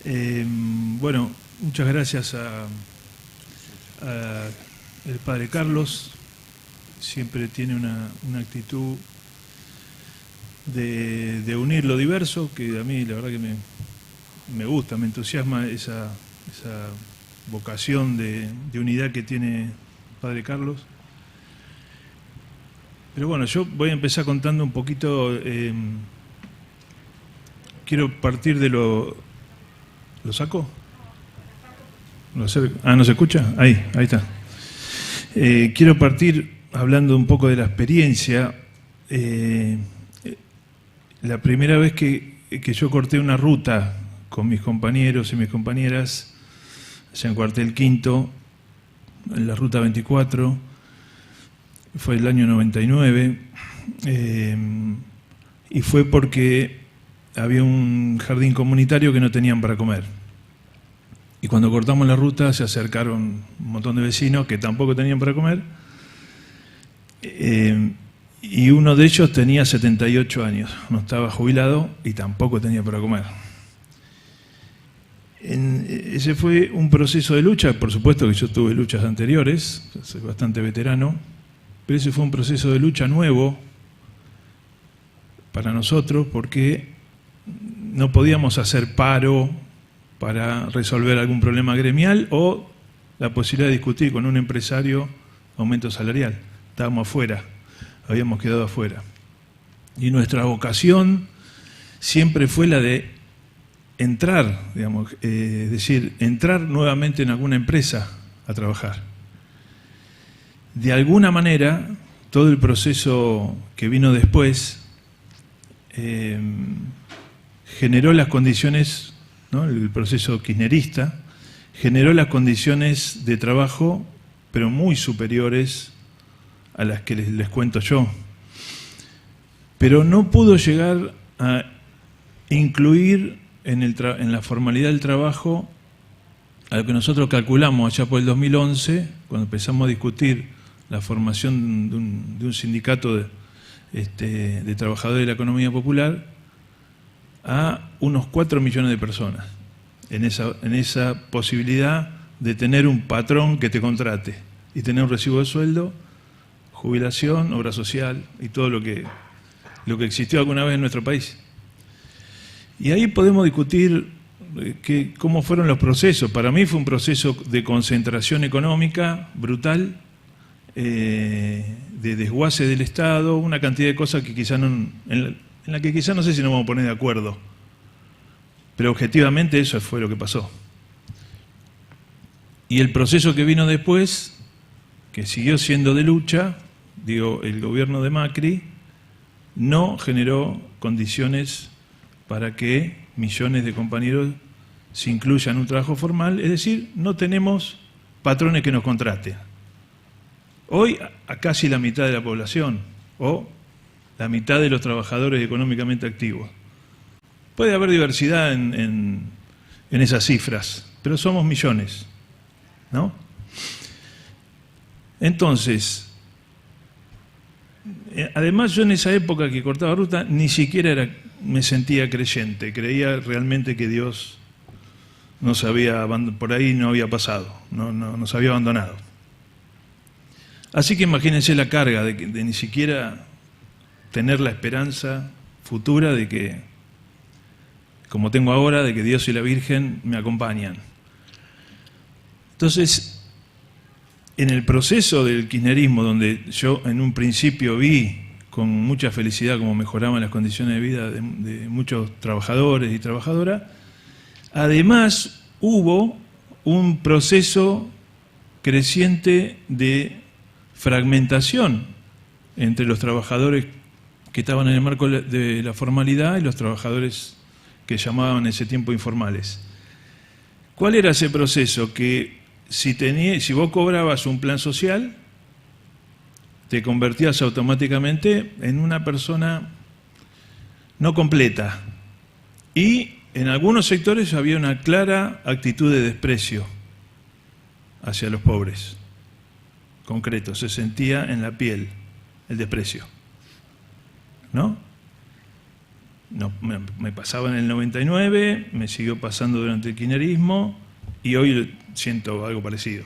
Bueno, muchas gracias a el padre Carlos. Siempre tiene una actitud de unir lo diverso, que a mí la verdad que me gusta, me entusiasma esa vocación de unidad que tiene padre Carlos. Pero bueno, yo voy a empezar contando un poquito, quiero partir de ¿Lo saco? ¿No se escucha? Ahí está. Quiero partir hablando un poco de la experiencia. La primera vez que yo corté una ruta con mis compañeros y mis compañeras, allá en Cuartel Quinto, en la Ruta 24, fue el año 99, y fue porque había un jardín comunitario que no tenían para comer. Y cuando cortamos la ruta se acercaron un montón de vecinos que tampoco tenían para comer, y uno de ellos tenía 78 años, no estaba jubilado y tampoco tenía para comer. Ese fue un proceso de lucha. Por supuesto que yo tuve luchas anteriores, soy bastante veterano, pero ese fue un proceso de lucha nuevo para nosotros porque no podíamos hacer paro para resolver algún problema gremial o la posibilidad de discutir con un empresario aumento salarial. Estábamos afuera, habíamos quedado afuera. Y nuestra vocación siempre fue la de entrar, digamos, es decir, entrar nuevamente en alguna empresa a trabajar. De alguna manera, todo el proceso que vino después generó las condiciones, ¿no? El proceso kirchnerista generó las condiciones de trabajo, pero muy superiores a las que les cuento yo. Pero no pudo llegar a incluir en la formalidad del trabajo a lo que nosotros calculamos allá por el 2011, cuando empezamos a discutir la formación de un sindicato de trabajadores de la economía popular, a unos 4 millones de personas, en esa posibilidad de tener un patrón que te contrate y tener un recibo de sueldo, jubilación, obra social y todo lo que existió alguna vez en nuestro país. Y ahí podemos discutir cómo fueron los procesos. Para mí fue un proceso de concentración económica brutal, de desguace del Estado, una cantidad de cosas que quizás en la que quizás no sé si nos vamos a poner de acuerdo. Pero objetivamente eso fue lo que pasó. Y el proceso que vino después, que siguió siendo de lucha, el gobierno de Macri no generó condiciones para que millones de compañeros se incluyan en un trabajo formal, es decir, no tenemos patrones que nos contraten. Hoy a casi la mitad de la población, o la mitad de los trabajadores económicamente activos. Puede haber diversidad en esas cifras, pero somos millones, ¿no? Entonces, además yo en esa época que cortaba ruta ni siquiera me sentía creyente, creía realmente que Dios por ahí no había pasado, no nos había abandonado. Así que imagínense la carga de ni siquiera tener la esperanza futura de que, como tengo ahora, de que Dios y la Virgen me acompañan. Entonces, en el proceso del kirchnerismo, donde yo en un principio vi con mucha felicidad cómo mejoraban las condiciones de vida de muchos trabajadores y trabajadoras, además hubo un proceso creciente de fragmentación entre los trabajadores que estaban en el marco de la formalidad y los trabajadores que llamaban en ese tiempo informales. ¿Cuál era ese proceso? Que si vos cobrabas un plan social, te convertías automáticamente en una persona no completa. Y en algunos sectores había una clara actitud de desprecio hacia los pobres. Concreto, se sentía en la piel el desprecio, ¿no? No, me pasaba en el 99, me siguió pasando durante el kirchnerismo y hoy siento algo parecido.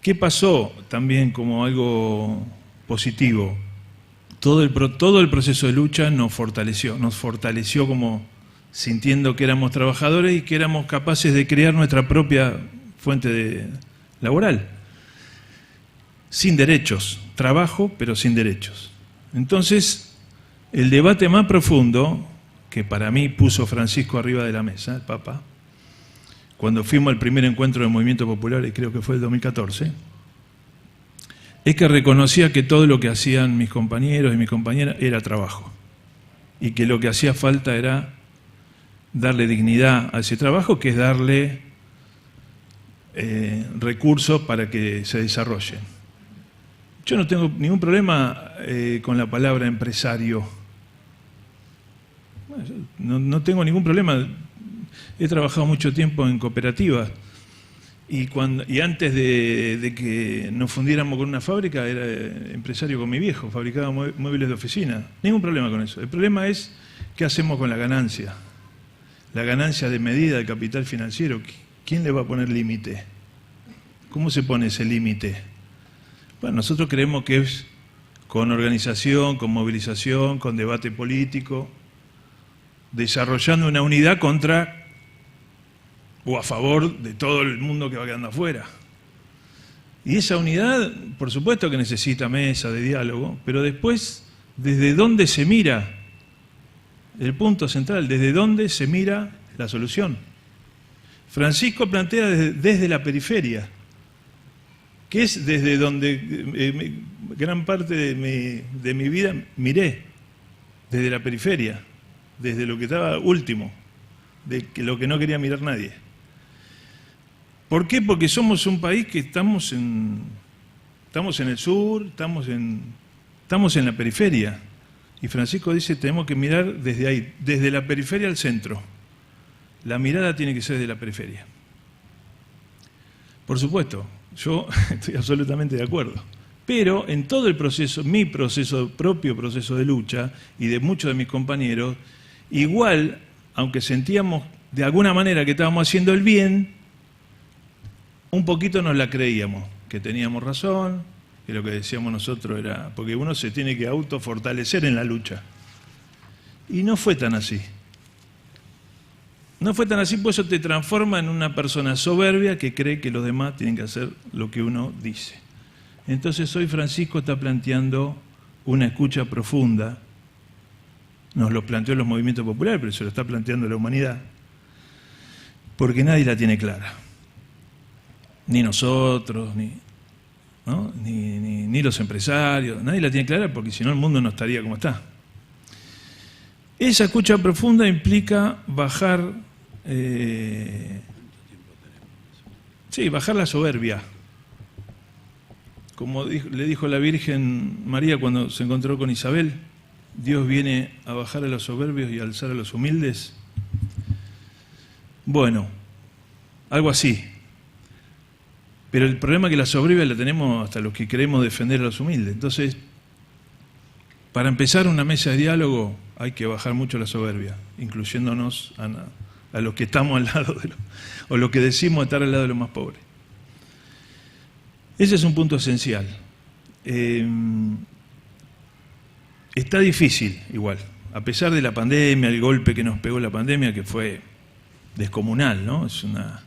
¿Qué pasó también como algo positivo? Todo el proceso de lucha nos fortaleció como sintiendo que éramos trabajadores y que éramos capaces de crear nuestra propia fuente laboral. Sin derechos, trabajo, pero sin derechos. Entonces, el debate más profundo, que para mí puso Francisco arriba de la mesa, el Papa, cuando fuimos al primer encuentro del Movimiento Popular, y creo que fue el 2014, es que reconocía que todo lo que hacían mis compañeros y mis compañeras era trabajo, y que lo que hacía falta era darle dignidad a ese trabajo, que es darle recursos para que se desarrollen. Yo no tengo ningún problema con la palabra empresario. No tengo ningún problema. He trabajado mucho tiempo en cooperativas y antes de que nos fundiéramos con una fábrica era empresario con mi viejo, fabricaba muebles de oficina. Ningún problema con eso. El problema es qué hacemos con la ganancia. La ganancia de medida del capital financiero. ¿Quién le va a poner límite? ¿Cómo se pone ese límite? Bueno, nosotros creemos que es con organización, con movilización, con debate político, desarrollando una unidad contra o a favor de todo el mundo que va quedando afuera. Y esa unidad, por supuesto que necesita mesa de diálogo, pero después, ¿desde dónde se mira? El punto central, ¿desde dónde se mira la solución? Francisco plantea desde la periferia, que es desde donde gran parte de mi vida miré, desde la periferia, desde lo que estaba último, de lo que no quería mirar nadie. ¿Por qué? Porque somos un país que estamos en el sur, estamos en la periferia. Y Francisco dice, tenemos que mirar desde ahí, desde la periferia al centro. La mirada tiene que ser de la periferia. Por supuesto, yo estoy absolutamente de acuerdo. Pero en todo el proceso, mi propio proceso de lucha y de muchos de mis compañeros, igual, aunque sentíamos de alguna manera que estábamos haciendo el bien, un poquito nos la creíamos, que teníamos razón, que lo que decíamos nosotros era... Porque uno se tiene que autofortalecer en la lucha. Y no fue tan así. No fue tan así, por eso te transforma en una persona soberbia que cree que los demás tienen que hacer lo que uno dice. Entonces hoy Francisco está planteando una escucha profunda. Nos lo planteó los movimientos populares, pero se lo está planteando la humanidad. Porque nadie la tiene clara. Ni nosotros, ¿no? ni los empresarios. Nadie la tiene clara porque si no el mundo no estaría como está. Esa escucha profunda implica bajar, bajar la soberbia. Como le dijo la Virgen María cuando se encontró con Isabel, Dios viene a bajar a los soberbios y a alzar a los humildes. Bueno, algo así. Pero el problema es que la soberbia la tenemos hasta los que queremos defender a los humildes. Entonces, para empezar una mesa de diálogo hay que bajar mucho la soberbia, incluyéndonos a los que estamos al lado o los que decimos estar al lado de los más pobres. Ese es un punto esencial. Está difícil igual, a pesar de la pandemia, el golpe que nos pegó la pandemia, que fue descomunal, ¿no? Es una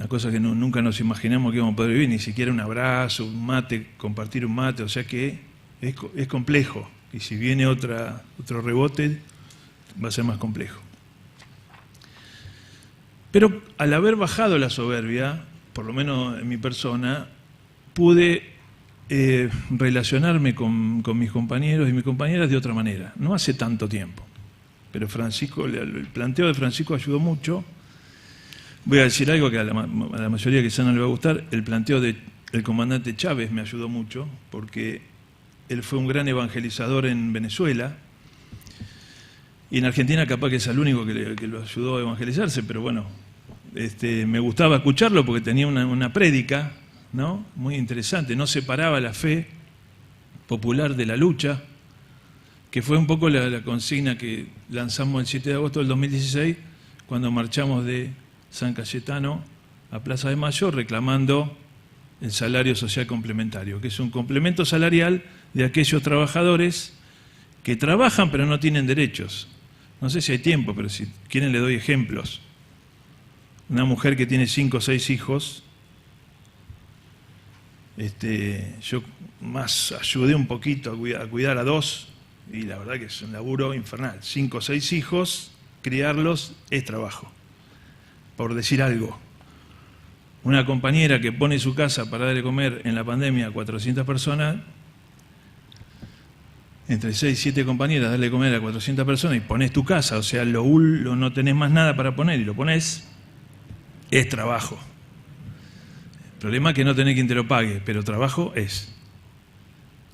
cosa que nunca nos imaginamos que íbamos a poder vivir, ni siquiera un abrazo, un mate, compartir un mate, o sea que es complejo. Y si viene otro rebote, va a ser más complejo. Pero al haber bajado la soberbia, por lo menos en mi persona, pude relacionarme con mis compañeros y mis compañeras de otra manera. No hace tanto tiempo. Pero el planteo de Francisco ayudó mucho. Voy a decir algo que a la mayoría quizá no le va a gustar. El planteo del comandante Chávez me ayudó mucho, porque él fue un gran evangelizador en Venezuela. Y en Argentina capaz que es el único que lo ayudó a evangelizarse, pero bueno, me gustaba escucharlo porque tenía una prédica, ¿no? Muy interesante. No separaba la fe popular de la lucha, que fue un poco la consigna que lanzamos el 7 de agosto del 2016, cuando marchamos de San Cayetano a Plaza de Mayo reclamando el salario social complementario, que es un complemento salarial de aquellos trabajadores que trabajan pero no tienen derechos. No sé si hay tiempo, pero si quieren le doy ejemplos. Una mujer que tiene 5 o 6 hijos, yo más ayudé un poquito a cuidar a 2, y la verdad que es un laburo infernal. 5 o 6 hijos, criarlos es trabajo. Por decir algo, una compañera que pone su casa para darle comer en la pandemia a 400 personas, entre 6 y 7 compañeras, darle comer a 400 personas y pones tu casa, o sea, no tenés más nada para poner y lo pones, es trabajo. El problema es que no tenés quien te lo pague, pero trabajo es.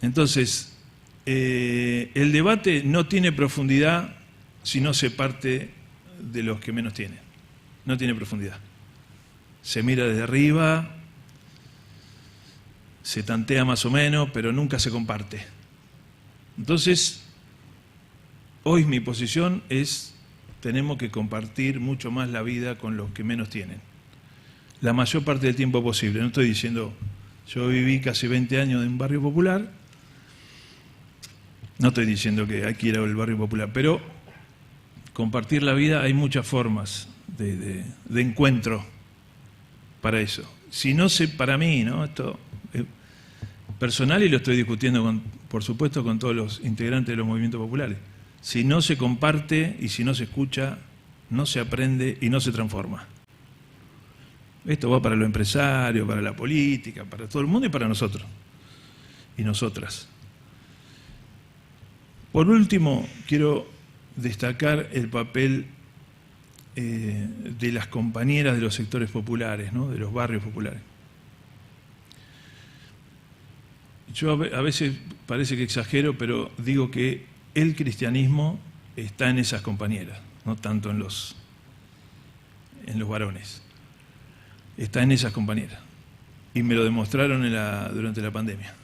Entonces, el debate no tiene profundidad si no se parte de los que menos tienen. No tiene profundidad. Se mira desde arriba, se tantea más o menos, pero nunca se comparte. Entonces, hoy mi posición es, tenemos que compartir mucho más la vida con los que menos tienen. La mayor parte del tiempo posible. No estoy diciendo, yo viví casi 20 años en un barrio popular, no estoy diciendo que hay que ir al barrio popular, pero compartir la vida hay muchas formas de encuentro para eso. Si no sé, para mí, ¿no? Esto es personal y lo estoy discutiendo, por supuesto, con todos los integrantes de los movimientos populares. Si no se comparte y si no se escucha, no se aprende y no se transforma. Esto va para los empresarios, para la política, para todo el mundo y para nosotros y nosotras. Por último, quiero destacar el papel de las compañeras de los sectores populares, ¿no? De los barrios populares. Yo a veces parece que exagero, pero digo que el cristianismo está en esas compañeras, no tanto en los varones. Está en esas compañeras. Y me lo demostraron durante la pandemia.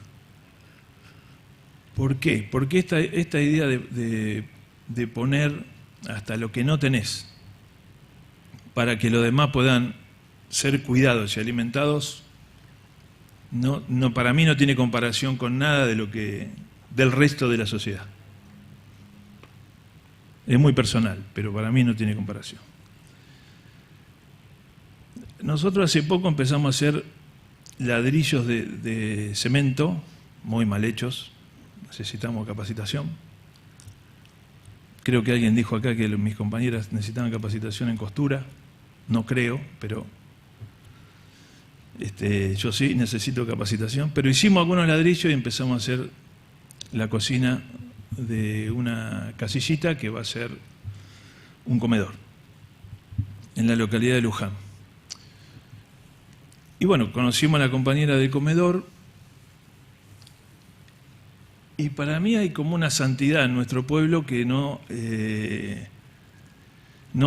¿Por qué? Porque esta idea de poner hasta lo que no tenés para que los demás puedan ser cuidados y alimentados, no, para mí no tiene comparación con nada del resto de la sociedad. Es muy personal, pero para mí no tiene comparación. Nosotros hace poco empezamos a hacer ladrillos de cemento, muy mal hechos, necesitamos capacitación. Creo que alguien dijo acá que mis compañeras necesitaban capacitación en costura, no creo, pero yo sí necesito capacitación. Pero hicimos algunos ladrillos y empezamos a hacer la cocina de una casillita que va a ser un comedor en la localidad de Luján. Y bueno, conocimos a la compañera del comedor y para mí hay como una santidad en nuestro pueblo que no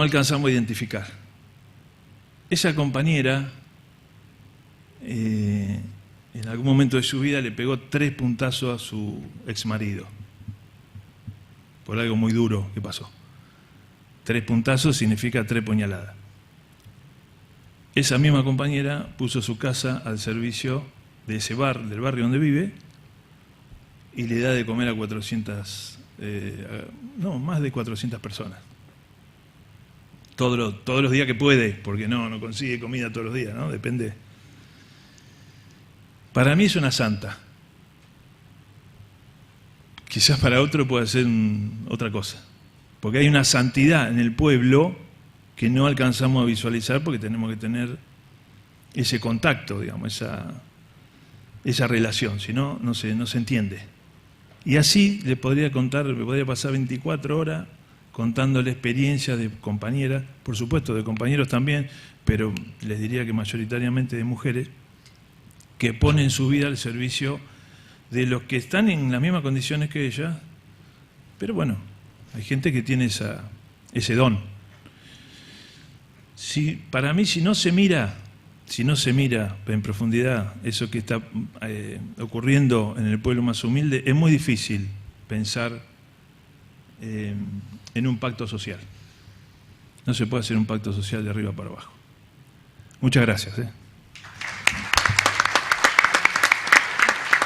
alcanzamos a identificar. Esa compañera en algún momento de su vida le pegó 3 puntazos a su exmarido por algo muy duro que pasó. 3 puntazos significa 3 puñaladas. Esa misma compañera puso su casa al servicio de ese del barrio donde vive, y le da de comer a 400, más de 400 personas. Todos los días que puede, porque no consigue comida todos los días, ¿no? Depende. Para mí es una santa. Quizás para otro pueda ser otra cosa. Porque hay una santidad en el pueblo que no alcanzamos a visualizar porque tenemos que tener ese contacto, digamos, esa relación, si no, no se entiende. Y así me podría pasar 24 horas contándole experiencias de compañeras, por supuesto de compañeros también, pero les diría que mayoritariamente de mujeres, que ponen su vida al servicio de los que están en las mismas condiciones que ellas, pero bueno, hay gente que tiene ese don. Para mí, si no se mira si no se mira en profundidad eso que está ocurriendo en el pueblo más humilde, es muy difícil pensar en un pacto social. No se puede hacer un pacto social de arriba para abajo. Muchas gracias.